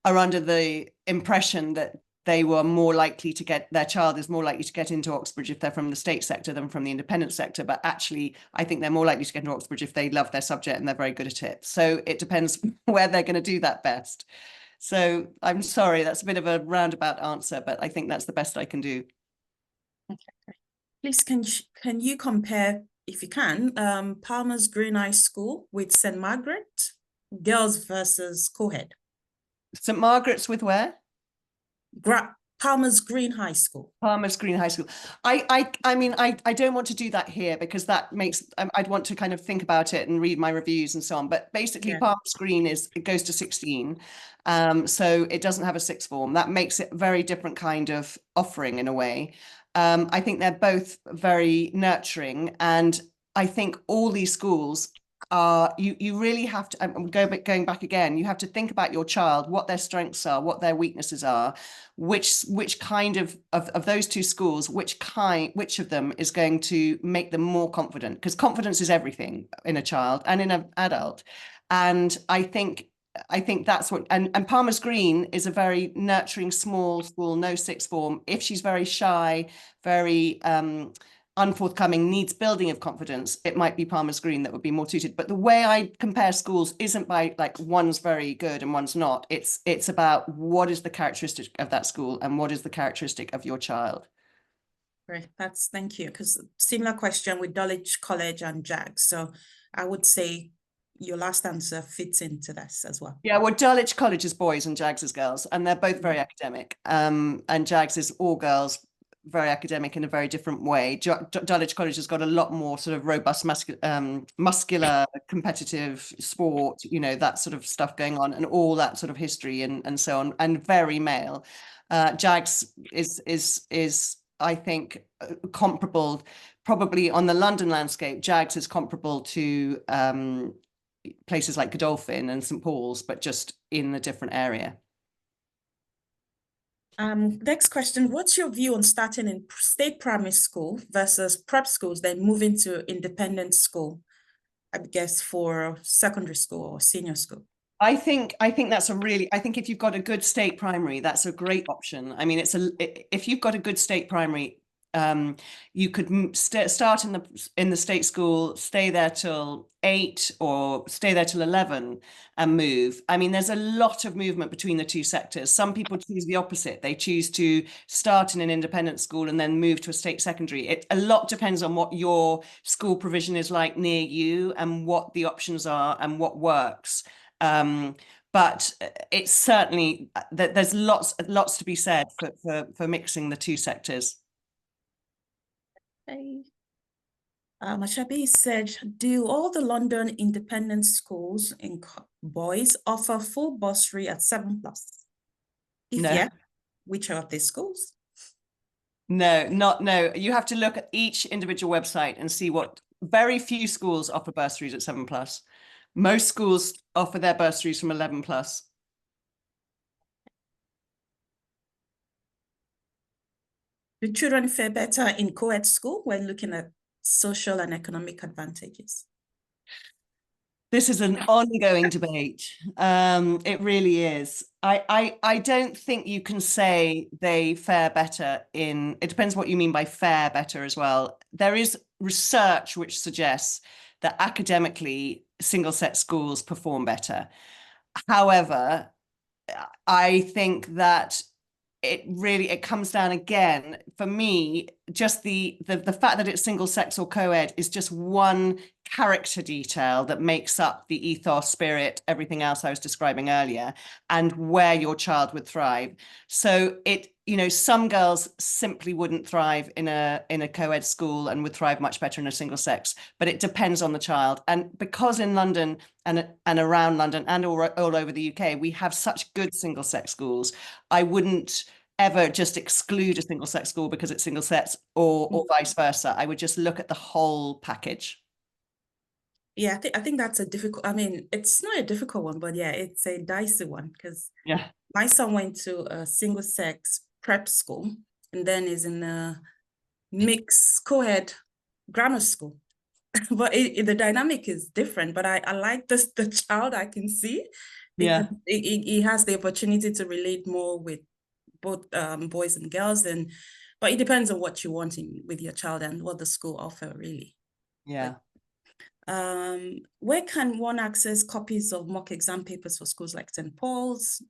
are under the impression that they were more likely to get, their child is more likely to get into Oxbridge if they're from the state sector than from the independent sector. But actually, I think they're more likely to get into Oxbridge if they love their subject and they're very good at it. So it depends where they're going to do that best. So I'm sorry, that's a bit of a roundabout answer, but I think that's the best I can do. Okay. Please, can you compare, if you can, Palmer's Green High School with St. Margaret, girls versus co-ed? St. Margaret's with where? Palmer's Green High School. Palmer's Green High School. I mean, I don't want to do that here because that makes, I'd want to kind of think about it and read my reviews and so on. But basically, yeah. Palmer's Green it goes to 16. So it doesn't have a 6th form. That makes it a very different kind of offering in a way. I think they're both very nurturing. And I think all these schools you really have to going back again, you have to think about your child, what their strengths are, what their weaknesses are, which kind of those 2 schools, which of them is going to make them more confident, because confidence is everything in a child and in an adult. And I think that's what, and Palmer's Green is a very nurturing small school, no 6th form. If she's very shy, very unforthcoming, needs building of confidence, it might be Palmer's Green that would be more suited. But the way I compare schools isn't by like one's very good and one's not. It's about what is the characteristic of that school and what is the characteristic of your child. Great, thank you. Because similar question with Dulwich College and JAGS. So I would say your last answer fits into this as well. Yeah, well, Dulwich College is boys and JAGS is girls, and they're both very academic. And JAGS is all girls, very academic in a very different way. Dulwich College has got a lot more sort of robust muscular competitive sport, you know, that sort of stuff going on, and all that sort of history and so on, and very male. JAGS is I think comparable, probably on the London landscape. JAGS is comparable to places like Godolphin and St. Paul's, but just in a different area. Next question, what's your view on starting in state primary school versus prep schools, then moving to independent school, I guess, for secondary school or senior school? I think that's I think if you've got a good state primary, that's a great option. I mean, if you've got a good state primary, you could start in the state school, stay there till 8 or stay there till 11 and move. I mean, there's a lot of movement between the 2 sectors. Some people choose the opposite. They choose to start in an independent school and then move to a state secondary. A lot depends on what your school provision is like near you and what the options are and what works. But it's certainly that there's lots to be said for mixing the 2 sectors. Okay. Mashabi said, do all the London independent schools in boys offer full bursary at 7+? If No. yeah, which are these schools? No. You have to look at each individual website and see what very few schools offer bursaries at 7+. Most schools offer their bursaries from 11+. Do children fare better in co-ed school when looking at social and economic advantages? This is an ongoing debate. It really is. I don't think you can say they fare better in, it depends what you mean by fare better as well. There is research which suggests that academically single-sex schools perform better. However, I think that it comes down again for me, just the fact that it's single sex or co-ed is just one character detail that makes up the ethos, spirit, everything else I was describing earlier, and where your child would thrive. So some girls simply wouldn't thrive in a co-ed school and would thrive much better in a single sex, but it depends on the child. And because in London and around London and all over the UK, we have such good single sex schools, I wouldn't ever just exclude a single sex school because it's single sex or vice versa. I would just look at the whole package. Yeah, I think that's a difficult, I mean, it's not a difficult one, but yeah, it's a dicey one because my son went to a single sex prep school and then is in a mixed co-ed grammar school. But the dynamic is different, but I like the child I can see. Yeah. He has the opportunity to relate more with both boys and girls, but it depends on what you want with your child and what the school offer, really. Yeah. Where can one access copies of mock exam papers for schools like St. Paul's?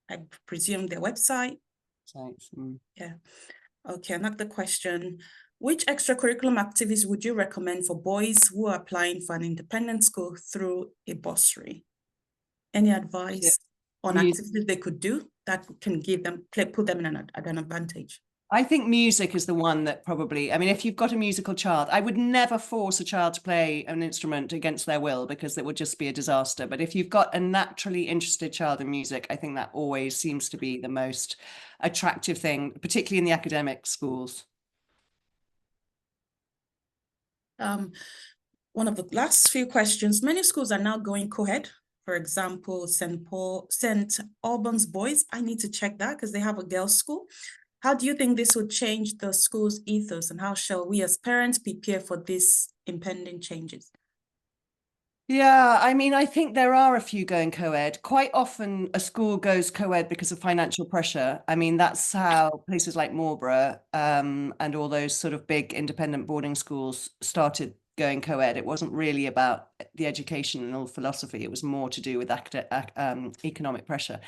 I presume their website. Yeah. Okay, another question. Which extracurriculum activities would you recommend for boys who are applying for an independent school through a bursary? Any advice on activities they could do that can put them in an advantage? I think music is the one that probably, I mean, if you've got a musical child, I would never force a child to play an instrument against their will because it would just be a disaster. But if you've got a naturally interested child in music, I think that always seems to be the most attractive thing, particularly in the academic schools. One of the last few questions, many schools are now going co-ed. For example, St. Albans Boys, I need to check that because they have a girls' school. How do you think this would change the school's ethos, and how shall we as parents prepare for these impending changes? Yeah, I mean, I think there are a few going co-ed. Quite often a school goes co-ed because of financial pressure. I mean, that's how places like Marlborough and all those sort of big independent boarding schools started going co-ed. It wasn't really about the educational philosophy. It was more to do with economic pressure.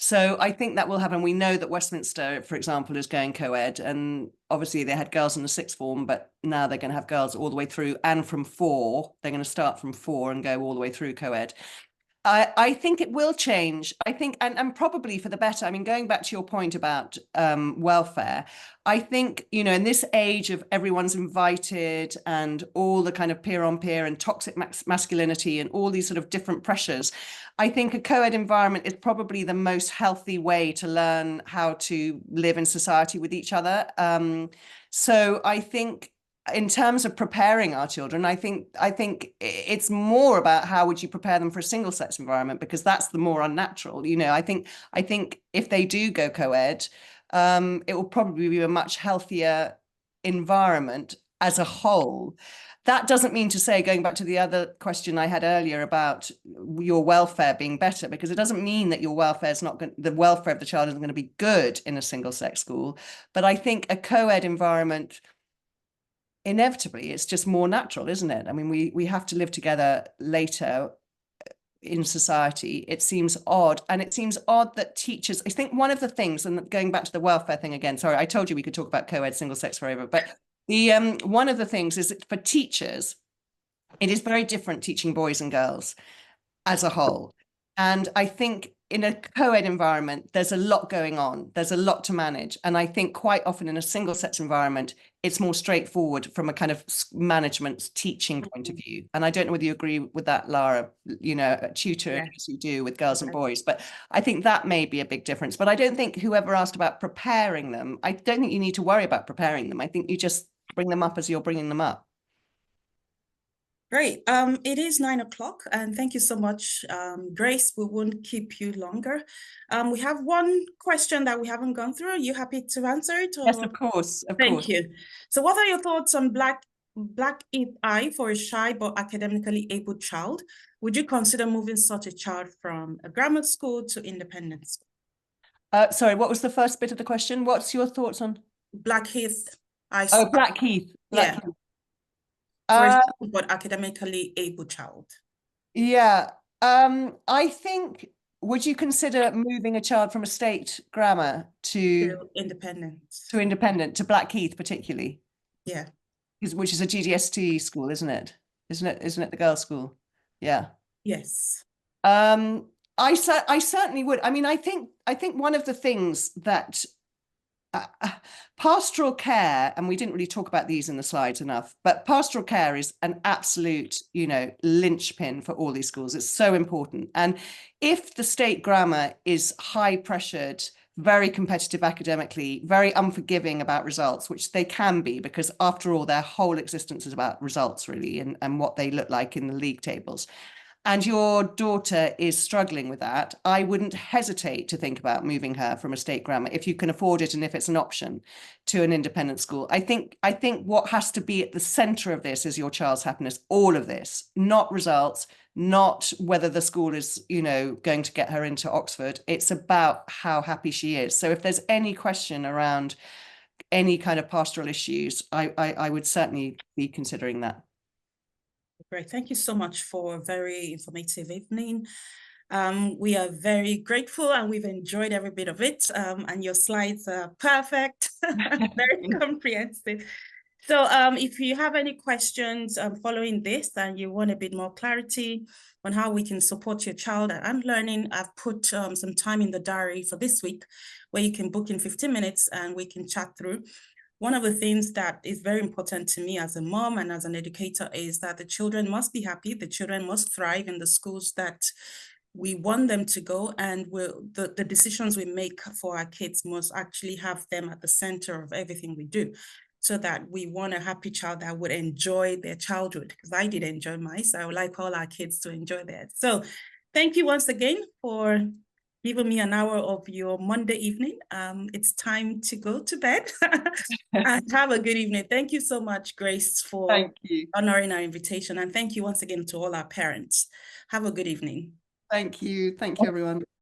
So I think that will happen. We know that Westminster, for example, is going co-ed, and obviously they had girls in the sixth form, but now they're going to have girls all the way through, and from 4, they're going to start from 4 and go all the way through co-ed. I think it will change. I think, and probably for the better. I mean, going back to your point about welfare, I think, in this age of everyone's invited and all the kind of peer on peer and toxic masculinity and all these sort of different pressures, I think a co-ed environment is probably the most healthy way to learn how to live in society with each other. So I think, in terms of preparing our children, I think it's more about how would you prepare them for a single sex environment, because that's the more unnatural. I think if they do go co-ed, it will probably be a much healthier environment as a whole. That doesn't mean to say, going back to the other question I had earlier about your welfare being better, because it doesn't mean that your welfare is not going, the welfare of the child isn't going to be good in a single sex school. But I think a co-ed environment, inevitably, it's just more natural, isn't it? I mean, we have to live together later in society. It seems odd, and it seems odd that teachers, I think one of the things, and going back to the welfare thing again, sorry, I told you we could talk about co-ed single sex forever, but the one of the things is that for teachers, it is very different teaching boys and girls as a whole. And I think in a co-ed environment, there's a lot going on. There's a lot to manage. And I think quite often in a single sex environment, it's more straightforward from a kind of management teaching point of view. And I don't know whether you agree with that, Lara, you know, a tutor, Yeah. as you do with girls and boys, but I think that may be a big difference. But I don't think whoever asked about preparing them, I don't think you need to worry about preparing them. I think you just bring them up as you're bringing them up. Great. It is 9 o'clock, and thank you so much, Grace. We won't keep you longer. We have one question that we haven't gone through. Are you happy to answer it? Or... Yes, of course. Thank you. So what are your thoughts on Black Ink Eye for a shy but academically able child? Would you consider moving such a child from a grammar school to independent school? Sorry, what was the first bit of the question? What's your thoughts on? Blackheath High Oh, School. Blackheath. Yeah. For a shy but academically able child. Yeah. I think, would you consider moving a child from a state grammar to independent? To independent, to Blackheath particularly? Yeah. Which is a GDST school, isn't it? Isn't it the girls' school? Yeah. Yes. I certainly would. I mean, I think one of the things that pastoral care, and we didn't really talk about these in the slides enough, but pastoral care is an absolute, you know, linchpin for all these schools. It's so important. And if the state grammar is high pressured, very competitive academically, very unforgiving about results, which they can be, because after all, their whole existence is about results, really, and what they look like in the league tables, and your daughter is struggling with that, I wouldn't hesitate to think about moving her from a state grammar, if you can afford it and if it's an option, to an independent school. I think what has to be at the center of this is your child's happiness, all of this, not results, not whether the school is, you know, going to get her into Oxford. It's about how happy she is. So if there's any question around any kind of pastoral issues, I would certainly be considering that. Great. Thank you so much for a very informative evening. We are very grateful and we've enjoyed every bit of it. And your slides are perfect, very comprehensive. So if you have any questions following this and you want a bit more clarity on how we can support your child and learning, I've put some time in the diary for this week where you can book in 15 minutes and we can chat through. One of the things that is very important to me as a mom and as an educator is that the children must be happy, the children must thrive in the schools that we want them to go, and the decisions we make for our kids must actually have them at the center of everything we do, so that we want a happy child that would enjoy their childhood, because I did enjoy mine, so I would like all our kids to enjoy theirs. So thank you once again for giving me an hour of your Monday evening. It's time to go to bed and have a good evening. Thank you so much, Grace, for honoring our invitation. And thank you once again to all our parents. Have a good evening. Thank you. Thank you, everyone.